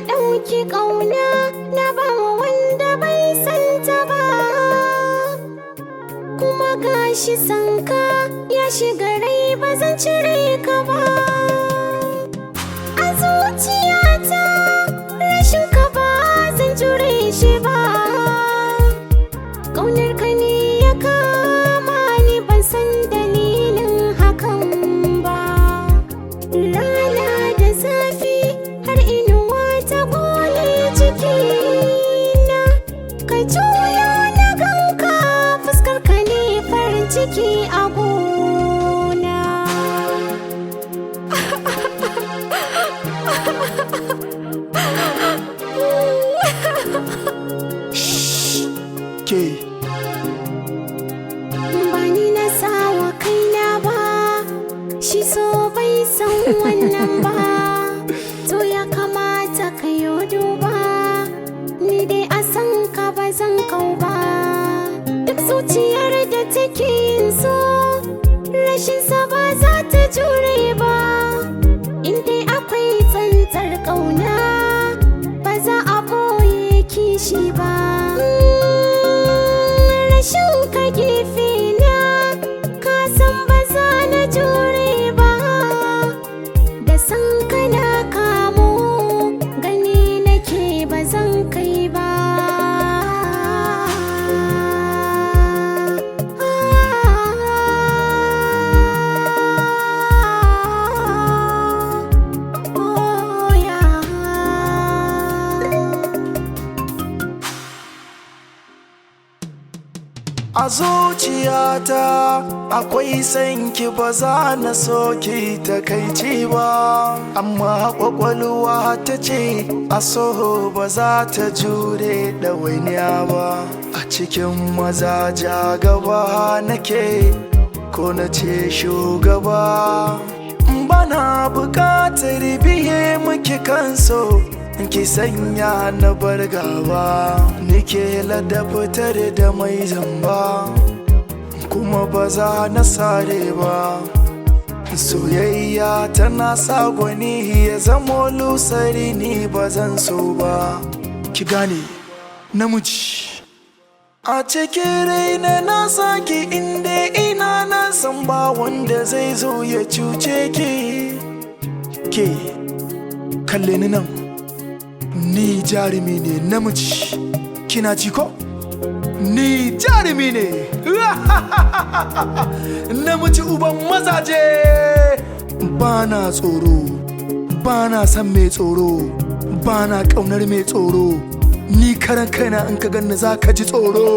ɗauki ƙauna na bawa wanda bai santa ba, kuma gashi sanka ya shiga rai ba zan cire ka ba. A zuciyata rashin ka ba zan jure shi ba, ƙaunar ka ne ya kama ni ban san dalilin hakan ba. Rana da zafi har inuwa ta gole jikina, ka juyo na ganka fuskar ka ne farin ciki a gona. Ke Bani na sawa kaina ba, shi so bai san wannan ba, to ya kamata ka yi duba, ni dai a san ka ba zan kau ba. Duk zuciyar da take yin so rashin sa ba za ta jure ba, in dai akwai tsantsar ƙauna ba za a boye kishi ba. Rashin ka gefe na ka san ba za na jure ba, da san ka na kamo gani nake ba zan kai ba. Oh, yeah. a zuciyata akwai sanki ba za na soki takaici ba, amma kwakwalwa ta ce a so ba za ta jure ɗawainiya ba. A cikin maza ja gaba nake ko na ce shugaba, bana buƙatar biye miki kan so ki sanya na bar gaba, nike ladabtar da mai zamba kuma ba za na sare ba. Soyayya tana sa gwani ya zamo lusari, ni ba zan so ba. Ki gane namiji a cikin raina na saki, inda ina na san ba wanda zai zo ya cuce ki. Ke kalle ni nan, ni jarumi ne namiji, kina ji ko? Ni jarumi ne namiji uban mazaje. Bana tsoro, bana san mai tsoro, bana ƙaunar mai tsoro, ni karan kaina in ka ganni za ka ji tsoro.